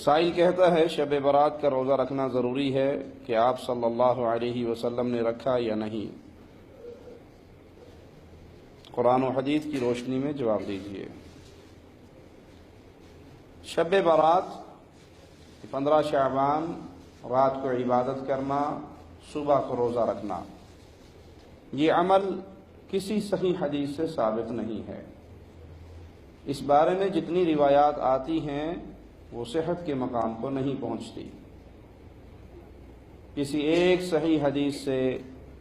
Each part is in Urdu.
سائل کہتا ہے شب برات کا روزہ رکھنا ضروری ہے کہ آپ صلی اللہ علیہ وسلم نے رکھا یا نہیں؟ قرآن و حدیث کی روشنی میں جواب دیجیے۔ شب برات 15 شعبان رات کو عبادت کرنا، صبح کو روزہ رکھنا، یہ عمل کسی صحیح حدیث سے ثابت نہیں ہے۔ اس بارے میں جتنی روایات آتی ہیں وہ صحت کے مقام کو نہیں پہنچتی۔ کسی ایک صحیح حدیث سے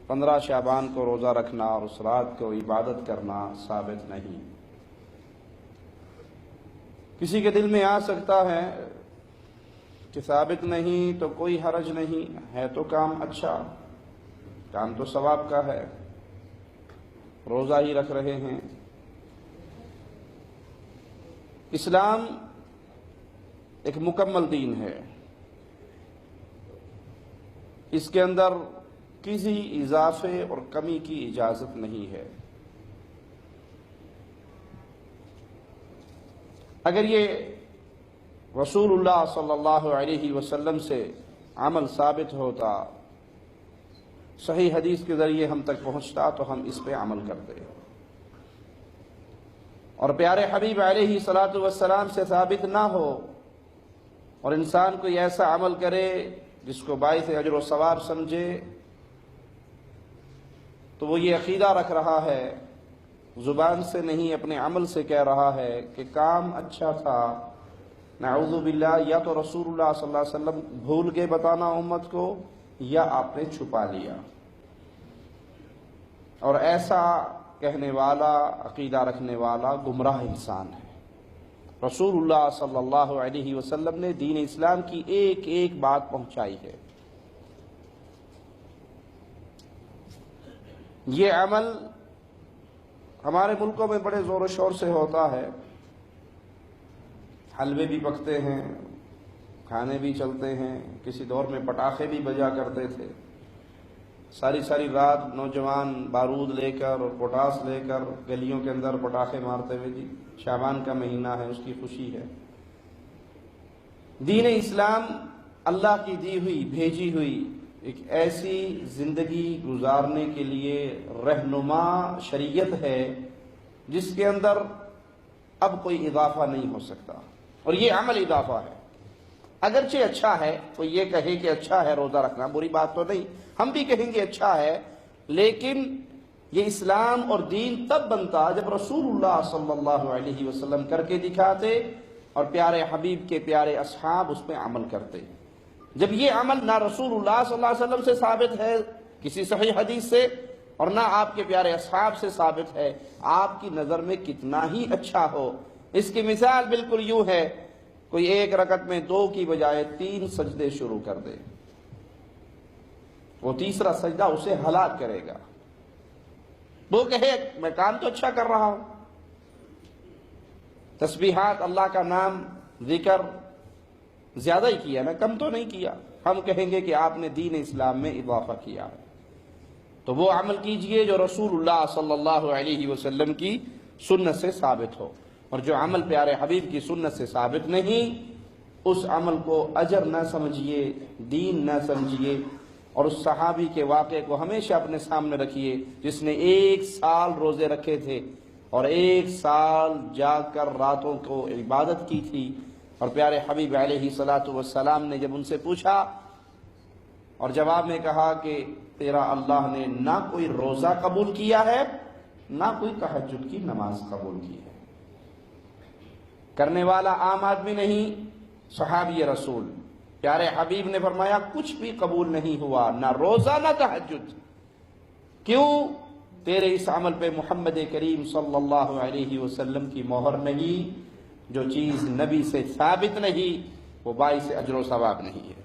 15 شعبان کو روزہ رکھنا اور اس رات کو عبادت کرنا ثابت نہیں۔ کسی کے دل میں آ سکتا ہے کہ ثابت نہیں تو کوئی حرج نہیں ہے، تو کام اچھا، کام تو ثواب کا ہے، روزہ ہی رکھ رہے ہیں۔ اسلام ایک مکمل دین ہے، اس کے اندر کسی اضافے اور کمی کی اجازت نہیں ہے۔ اگر یہ رسول اللہ صلی اللہ علیہ وسلم سے عمل ثابت ہوتا، صحیح حدیث کے ذریعے ہم تک پہنچتا، تو ہم اس پہ عمل کرتے۔ اور پیارے حبیب علیہ الصلاۃ والسلام سے ثابت نہ ہو اور انسان کوئی ایسا عمل کرے جس کو باعث اجر و ثواب سمجھے، تو وہ یہ عقیدہ رکھ رہا ہے، زبان سے نہیں اپنے عمل سے کہہ رہا ہے کہ کام اچھا تھا، نعوذ باللہ یا تو رسول اللہ صلی اللہ علیہ وسلم بھول کے بتانا امت کو، یا آپ نے چھپا لیا۔ اور ایسا کہنے والا، عقیدہ رکھنے والا گمراہ انسان ہے۔ رسول اللہ صلی اللہ علیہ وسلم نے دین اسلام کی ایک ایک بات پہنچائی ہے۔ یہ عمل ہمارے ملکوں میں بڑے زور و شور سے ہوتا ہے، حلوے بھی پکتے ہیں، کھانے بھی چلتے ہیں، کسی دور میں پٹاخے بھی بجا کرتے تھے، ساری ساری رات نوجوان بارود لے کر اور پوٹاس لے کر گلیوں کے اندر پٹاخے مارتے ہوئے، جی شعبان کا مہینہ ہے، اس کی خوشی ہے۔ دین اسلام اللہ کی دی ہوئی، بھیجی ہوئی ایک ایسی زندگی گزارنے کے لیے رہنما شریعت ہے جس کے اندر اب کوئی اضافہ نہیں ہو سکتا، اور یہ عمل اضافہ ہے۔ اگرچہ اچھا ہے، کوئی یہ کہے کہ اچھا ہے روزہ رکھنا، بری بات تو نہیں، ہم بھی کہیں گے اچھا ہے، لیکن یہ اسلام اور دین تب بنتا جب رسول اللہ صلی اللہ علیہ وسلم کر کے دکھاتے اور پیارے حبیب کے پیارے اصحاب اس پہ عمل کرتے۔ جب یہ عمل نہ رسول اللہ صلی اللہ علیہ وسلم سے ثابت ہے کسی صحیح حدیث سے، اور نہ آپ کے پیارے اصحاب سے ثابت ہے، آپ کی نظر میں کتنا ہی اچھا ہو۔ اس کی مثال بالکل یوں ہے، کوئی ایک رکعت میں 2 کی بجائے 3 سجدے شروع کر دے، وہ تیسرا سجدہ اسے ہلاک کرے گا۔ وہ کہے میں کام تو اچھا کر رہا ہوں، تسبیحات، اللہ کا نام، ذکر زیادہ ہی کیا، میں کم تو نہیں کیا۔ ہم کہیں گے کہ آپ نے دین اسلام میں اضافہ کیا ہے، تو وہ عمل کیجئے جو رسول اللہ صلی اللہ علیہ وسلم کی سنت سے ثابت ہو، اور جو عمل پیارے حبیب کی سنت سے ثابت نہیں، اس عمل کو اجر نہ سمجھیے، دین نہ سمجھیے۔ اور اس صحابی کے واقعے کو ہمیشہ اپنے سامنے رکھیے جس نے 1 سال روزے رکھے تھے اور 1 سال جاگ کر راتوں کو عبادت کی تھی، اور پیارے حبیب علیہ الصلاۃ والسلام نے جب ان سے پوچھا اور جواب میں کہا کہ تیرا اللہ نے نہ کوئی روزہ قبول کیا ہے، نہ کوئی تہجد کی نماز قبول کی ہے۔ کرنے والا عام آدمی نہیں، صحابی رسول، پیارے حبیب نے فرمایا کچھ بھی قبول نہیں ہوا، نہ روزہ نہ تہجد۔ کیوں؟ تیرے اس عمل پہ محمد کریم صلی اللہ علیہ وسلم کی مہر نہیں، جو چیز نبی سے ثابت نہیں وہ باعث اجر و ثواب نہیں ہے۔